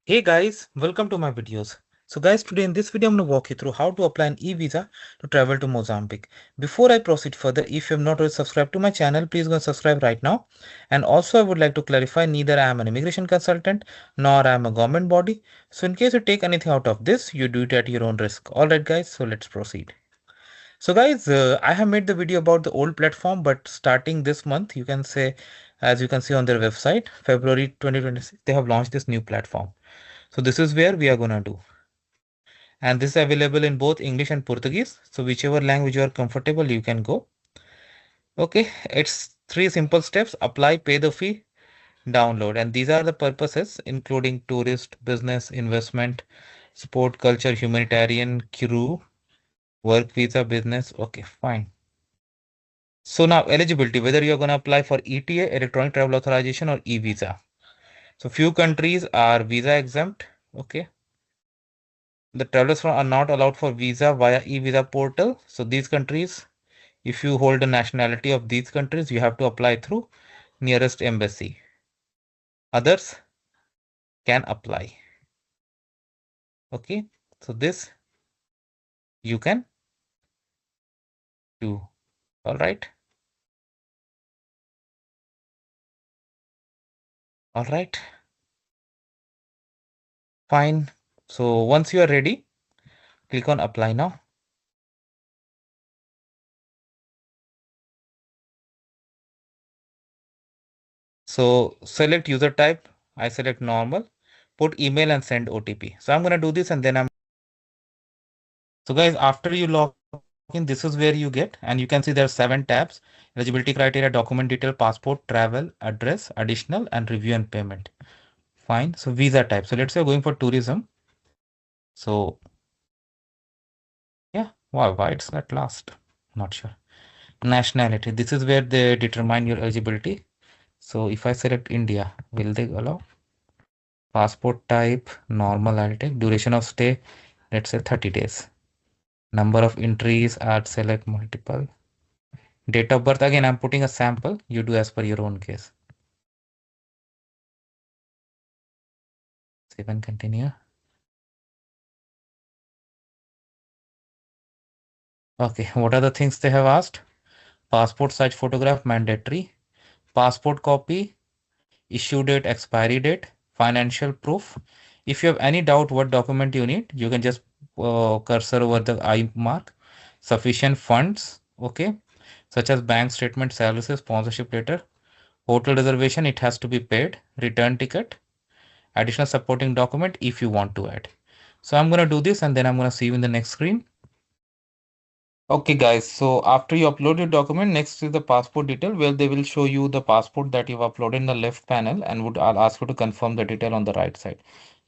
Hey guys, welcome to my videos. So guys, today in this video I'm going to walk you through how to apply an e-visa to travel to Mozambique. Before I proceed further, if you have not already subscribed to my channel, please go and subscribe right now. And also I would like to clarify, neither I am an immigration consultant nor I am a government body. So in case you take anything out of this, you do it at your own risk. Alright guys, so let's proceed. So guys, I have made the video about the old platform, but starting this month, you can say, as you can see on their website, February 2026, they have launched this new platform. So this is where we are gonna do. And this is available in both English and Portuguese. So whichever language you are comfortable, you can go. Okay, it's three simple steps: apply, pay the fee, download. And these are the purposes, including tourist, business, investment, sport, culture, humanitarian, crew, work visa, business. Okay, fine. So now eligibility, whether you're gonna apply for ETA, Electronic Travel Authorization, or e-visa. So few countries are visa exempt. Okay. The travelers are not allowed for visa via e-visa portal. So these countries, if you hold a nationality of these countries, you have to apply through nearest embassy. Others can apply. Okay. So this you can do. All right. All right. Fine. So once you are ready, click on apply now. So select user type. I select normal, put email and send OTP. So I'm going to do this and then so guys, after you log in, this is where you get, and you can see there are 7 tabs: eligibility criteria, document detail, passport, travel, address, additional, and review and payment. Fine. So visa type. So let's say you're going for tourism. So yeah, wow, why it's at last? Not sure. Nationality. This is where they determine your eligibility. So if I select India, will they allow? Passport type, normal I'll take. Duration of stay, let's say 30 days. Number of entries, add, select multiple. Date of birth, again, I'm putting a sample. You do as per your own case. Save and continue. Okay, what are the things they have asked? Passport size photograph mandatory. Passport copy, issue date, expiry date, financial proof. If you have any doubt what document you need, you can just cursor over the I mark. Sufficient funds, okay, such as bank statement, services, sponsorship letter, hotel reservation, it has to be paid, return ticket, additional supporting document if you want to add. So I'm going to do this and then I'm going to see you in the next screen. Okay guys, so after you upload your document, next is the passport detail where they will show you the passport that you've uploaded in the left panel and I'll ask you to confirm the detail on the right side.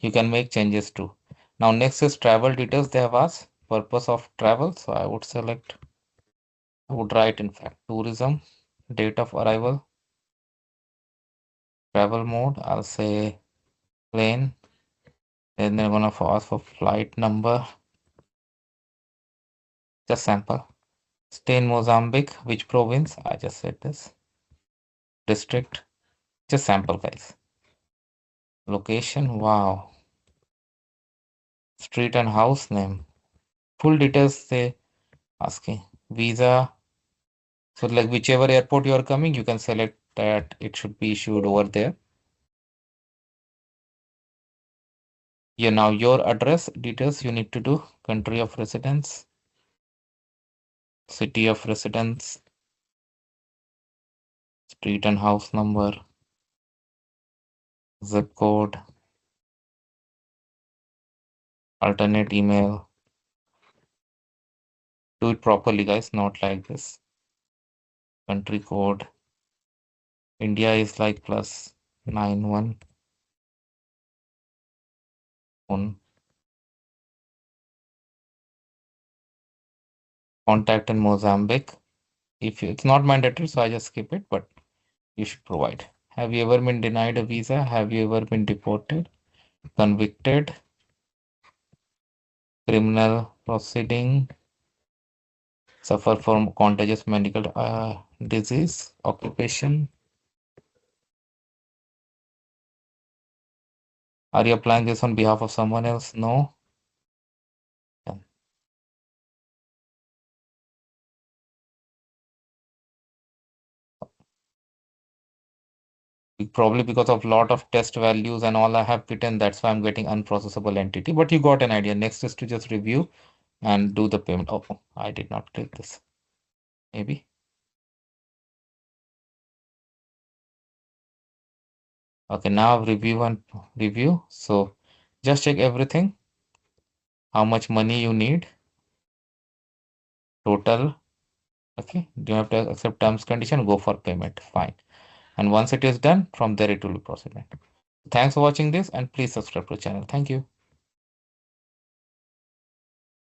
You can make changes too. Now next is travel details. They have asked purpose of travel. So I would select, I would write in fact tourism, date of arrival, travel mode. I'll say plane. Then they're gonna ask for flight number, just sample. Stay in Mozambique, which province? I just said this. District, just sample guys. Location, wow. Street and house name. Full details they asking. Visa. So like whichever airport you are coming, you can select that it should be issued over there. Yeah, now your address details you need to do. Country of residence, city of residence, street and house number, zip code, alternate email. Do it properly, guys, not like this. Country code. India is like +91. Contact in Mozambique. If you, it's not mandatory, so I just skip it, but you should provide. Have you ever been denied a visa? Have you ever been deported, convicted, criminal proceeding, suffer from contagious medical disease, occupation? Are you applying this on behalf of someone else? No. Yeah. Probably because of lot of test values and all I have written, that's why I'm getting unprocessable entity. But you got an idea. Next is to just review and do the payment. Oh, I did not click this. Maybe. Okay, now review and review. So just check everything. How much money you need, total. Okay, do you have to accept terms condition? Go for payment. Fine. And once it is done, from there it will be processed. Thanks for watching this and please subscribe to the channel. Thank you.